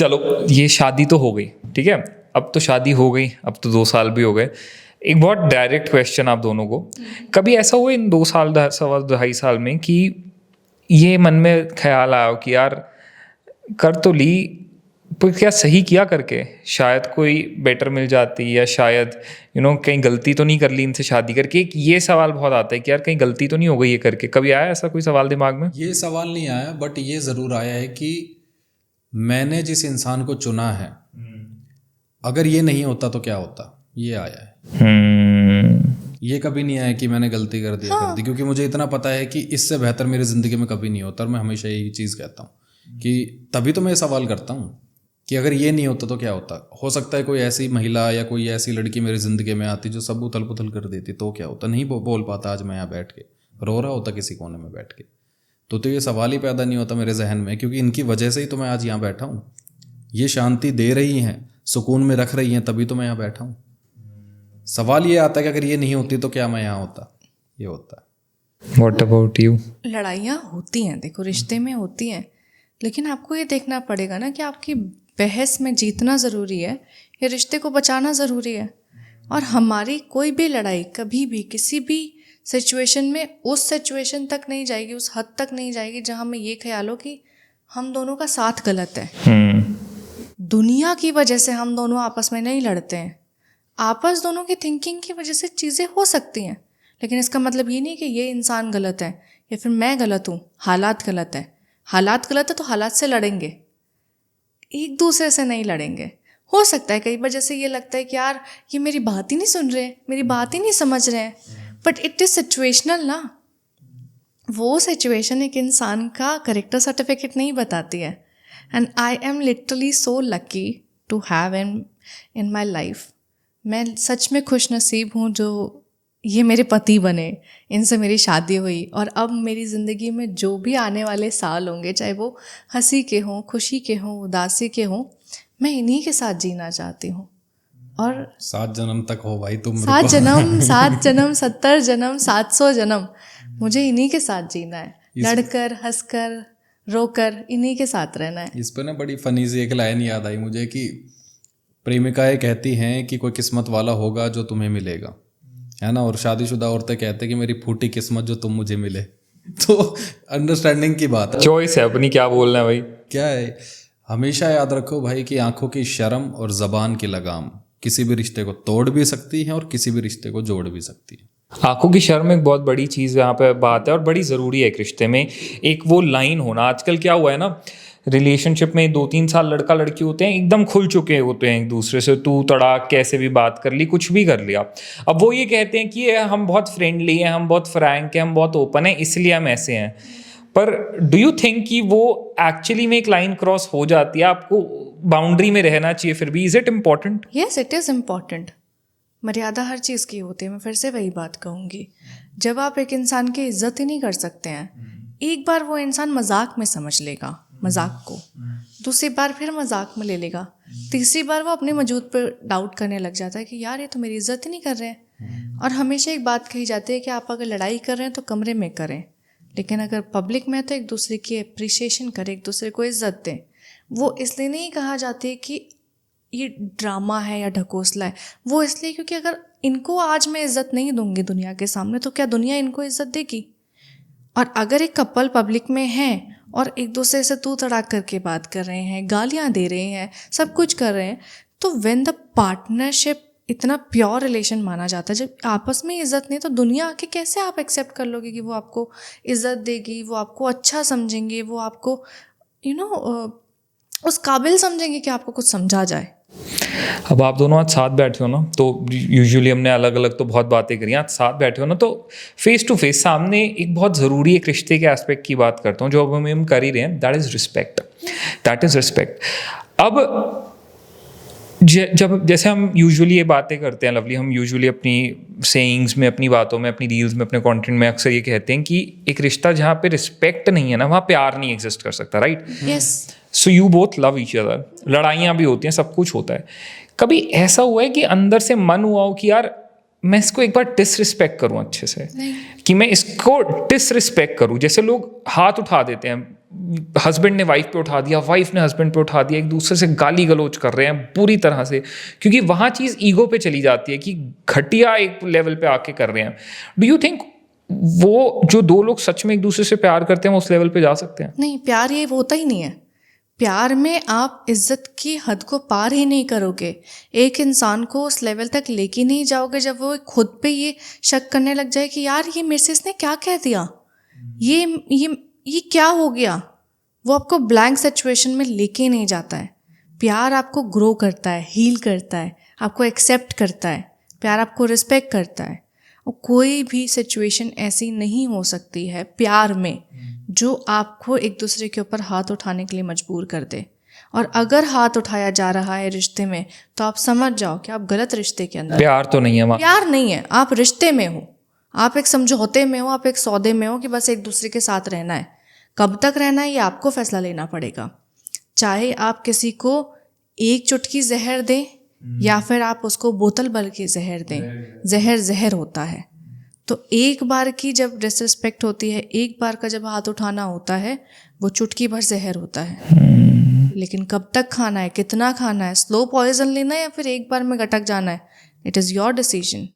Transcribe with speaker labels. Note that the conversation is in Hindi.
Speaker 1: चलो ये शादी तो हो गई, ठीक है, अब तो शादी हो गई, अब तो 2 साल भी हो गए। एक बहुत डायरेक्ट क्वेश्चन आप दोनों को, कभी ऐसा हुआ इन 2 साल 2.5 साल में कि ये मन में ख्याल आया कि यार कर तो ली, पर क्या सही किया करके, शायद कोई बेटर मिल जाती, या शायद कहीं गलती तो नहीं कर ली इनसे शादी करके? एक ये सवाल बहुत आता है कि यार कहीं गलती तो नहीं हो गई ये करके। कभी आया ऐसा कोई सवाल दिमाग में?
Speaker 2: ये सवाल नहीं आया, बट ये ज़रूर आया है कि मैंने जिस इंसान को चुना है, अगर ये नहीं होता तो क्या होता, ये आया है। ये कभी नहीं आया कि मैंने गलती कर दी, क्योंकि मुझे इतना पता है कि इससे बेहतर मेरी ज़िंदगी में कभी नहीं होता। और मैं हमेशा यही चीज़ कहता हूँ कि तभी तो मैं सवाल करता हूँ कि अगर ये नहीं होता तो क्या होता। हो सकता है कोई ऐसी महिला या कोई ऐसी लड़की मेरी ज़िंदगी में आती जो सब उथल पुथल कर देती, तो क्या होता। नहीं बोल पाता आज मैं यहाँ बैठ के, रो रहा होता किसी कोने में बैठ के। तो ये सवाल ही पैदा नहीं होता मेरे जहन में, क्योंकि इनकी वजह से ही तो मैं आज यहाँ बैठा हूँ। ये शांति दे रही हैं, सुकून में रख रही हैं, तभी तो मैं यहाँ बैठा हूँ। सवाल ये आता है कि अगर ये नहीं होती तो क्या मैं यहाँ होता। ये होता है।
Speaker 1: What about you?
Speaker 3: लड़ाइयाँ होती हैं, देखो रिश्ते में होती हैं, लेकिन आपको ये देखना पड़ेगा ना कि आपकी बहस में जीतना ज़रूरी है या रिश्ते को बचाना ज़रूरी है। और हमारी कोई भी लड़ाई कभी भी किसी भी सिचुएशन में उस सिचुएशन तक नहीं जाएगी, उस हद तक नहीं जाएगी जहाँ हमें ये ख्याल हो कि हम दोनों का साथ गलत है। दुनिया की वजह से हम दोनों आपस में नहीं लड़ते हैं, आपस दोनों की थिंकिंग की वजह से चीज़ें हो सकती हैं, लेकिन इसका मतलब ये नहीं कि ये इंसान गलत है या फिर मैं गलत हूँ। हालात गलत है, हालात गलत है तो हालात से लड़ेंगे, एक दूसरे से नहीं लड़ेंगे। हो सकता है कई बार जैसे ये लगता है कि यार ये मेरी बात ही नहीं सुन रहे, मेरी बात ही नहीं समझ रहे हैं, बट इट इज़ सिचुएशनल ना। वो सिचुएशन एक इंसान का करेक्टर सर्टिफिकेट नहीं बताती है। And I am literally so lucky to have in my life. मैं सच में खुश नसीब हूँ जो ये मेरे पति बने, इनसे मेरी शादी हुई, और अब मेरी ज़िंदगी में जो भी आने वाले साल होंगे, चाहे वो हंसी के हों, खुशी के हों, उदासी के हों, मैं इन्हीं के साथ जीना चाहती हूँ। और
Speaker 2: 7 जन्म तक हो भाई तुम।
Speaker 3: 7 जन्म 70 जन्म 700 जन्म मुझे इन्हीं के साथ जीना है, लड़कर हंसकर रोकर इन्हीं के साथ रहना है।
Speaker 2: इस पे ना बड़ी फनी सी एक लाइन याद आई मुझे कि प्रेमिकाएं कहती हैं कि कोई किस्मत वाला होगा जो तुम्हें मिलेगा, है ना, और शादीशुदा औरतें कहते हैं कि मेरी फूटी किस्मत जो तुम मुझे मिले। तो अंडरस्टैंडिंग की बात है,
Speaker 1: चॉइस है अपनी, क्या बोलना है भाई।
Speaker 2: क्या है, हमेशा याद रखो भाई कि आंखों की शर्म और ज़बान की लगाम किसी भी रिश्ते को तोड़ भी सकती है और किसी भी रिश्ते को जोड़ भी सकती है।
Speaker 1: आंखों की शर्म एक बहुत बड़ी चीज़ यहाँ पे बात है और बड़ी ज़रूरी है एक रिश्ते में। एक वो लाइन होना, आजकल क्या हुआ है ना, रिलेशनशिप में 2-3 साल लड़का लड़की होते हैं, एकदम खुल चुके होते हैं एक दूसरे से, तू तड़ाक कैसे भी बात कर ली, कुछ भी कर लिया। अब वो ये कहते हैं कि हम बहुत फ्रेंडली हैं, हम बहुत फ्रैंक हैं, हम बहुत ओपन हैं, इसलिए हम ऐसे हैं। पर डू यू थिंक कि वो एक्चुअली में एक लाइन क्रॉस हो जाती है? आपको बाउंड्री में रहना चाहिए फिर भी। Is it important?
Speaker 3: Yes, it is important. मर्यादा हर चीज़ की होती है। मैं फिर से वही बात कहूँगी, जब आप एक इंसान की इज्जत ही नहीं कर सकते हैं, एक बार वो इंसान मजाक में समझ लेगा मजाक को, दूसरी बार फिर मजाक में ले लेगा, तीसरी बार वो अपने वजूद पर डाउट करने लग जाता है कि यार ये तो मेरी इज्जत ही नहीं कर रहे हैं। और हमेशा एक बात कही जाती है कि आप अगर लड़ाई कर रहे हैं तो कमरे में करें, लेकिन अगर पब्लिक में तो एक दूसरे की अप्रिसिएशन करें, एक दूसरे को इज्जत दें। वो इसलिए नहीं कहा जाती है कि ये ड्रामा है या ढकोसला है, वो इसलिए क्योंकि अगर इनको आज मैं इज्जत नहीं दूंगी दुनिया के सामने तो क्या दुनिया इनको इज्जत देगी? और अगर एक कपल पब्लिक में है और एक दूसरे से तू तड़ाक करके बात कर रहे हैं, गालियाँ दे रहे हैं, सब कुछ कर रहे हैं, तो व्हेन द पार्टनरशिप इतना प्योर रिलेशन माना जाता है, जब आपस में इज्जत नहीं तो दुनिया आके कैसे आप एक्सेप्ट कर लोगे कि वो आपको इज्जत देगी, वो आपको अच्छा समझेंगे, वो आपको उस काबिल समझेंगे कि आपको कुछ समझा जाए।
Speaker 1: अब आप दोनों आज साथ बैठे हो ना, तो यूजुअली हमने अलग अलग तो बहुत बातें करी, आज साथ बैठे हो ना, तो फेस टू फेस सामने एक बहुत ज़रूरी एक रिश्ते के एस्पेक्ट की बात करता हूँ जो अब हम कर ही रहे हैं, that is respect. That is respect. अब जब जैसे हम यूजुअली ये बातें करते हैं लवली, हम यूजुअली अपनी सेइंग्स में, अपनी बातों में, अपनी रील्स में, अपने कंटेंट में अक्सर ये कहते हैं कि एक रिश्ता जहाँ पे रिस्पेक्ट नहीं है ना, वहाँ प्यार नहीं एग्जिस्ट कर सकता, right?
Speaker 3: Yes.
Speaker 1: So you both love each other, लड़ाइयाँ भी होती हैं, सब कुछ होता है। कभी ऐसा हुआ है कि अंदर से मन हुआ हो कि यार मैं इसको एक बार डिसरिस्पेक्ट करूं अच्छे से,
Speaker 3: नहीं।
Speaker 1: कि मैं इसको डिसरिस्पेक्ट करूं। जैसे लोग हाथ उठा देते हैं, हस्बैंड ने वाइफ पे उठा दिया, वाइफ ने हस्बैंड पे उठा दिया, एक दूसरे से गाली गलौज कर रहे हैं बुरी तरह से, क्योंकि वहाँ चीज़ ईगो पे चली जाती है कि घटिया एक लेवल पे आके कर रहे हैं। डू यू थिंक वो जो दो लोग सच में एक दूसरे से प्यार करते हैं वो उस लेवल पे जा सकते हैं?
Speaker 3: नहीं, प्यार ये होता ही नहीं है। प्यार में आप इज्जत की हद को पार ही नहीं करोगे, एक इंसान को उस लेवल तक लेके नहीं जाओगे जब वो खुद पे ये शक करने लग जाए कि यार ये मेरे से इसने क्या कह दिया, ये क्या हो गया। वो आपको ब्लैंक सिचुएशन में लेके नहीं जाता है। प्यार आपको ग्रो करता है, हील करता है, आपको एक्सेप्ट करता है, प्यार आपको रिस्पेक्ट करता है। और कोई भी सिचुएशन ऐसी नहीं हो सकती है प्यार में जो आपको एक दूसरे के ऊपर हाथ उठाने के लिए मजबूर कर दे। और अगर हाथ उठाया जा रहा है रिश्ते में तो आप समझ जाओ कि आप गलत रिश्ते के अंदर।
Speaker 1: प्यार तो नहीं है वहाँ।
Speaker 3: प्यार नहीं है, आप रिश्ते में हो, आप एक समझौते में हो, आप एक सौदे में हो कि बस एक दूसरे के साथ रहना है। कब तक रहना है ये आपको फैसला लेना पड़ेगा। चाहे आप किसी को एक चुटकी जहर दें या फिर आप उसको बोतल भर के जहर दें, जहर होता है। तो एक बार की जब डिसरिस्पेक्ट होती है, एक बार का जब हाथ उठाना होता है, वो चुटकी भर जहर होता है। लेकिन कब तक खाना है, कितना खाना है, स्लो पॉइजन लेना है या फिर एक बार में गटक जाना है, इट इज़ योर डिसीजन।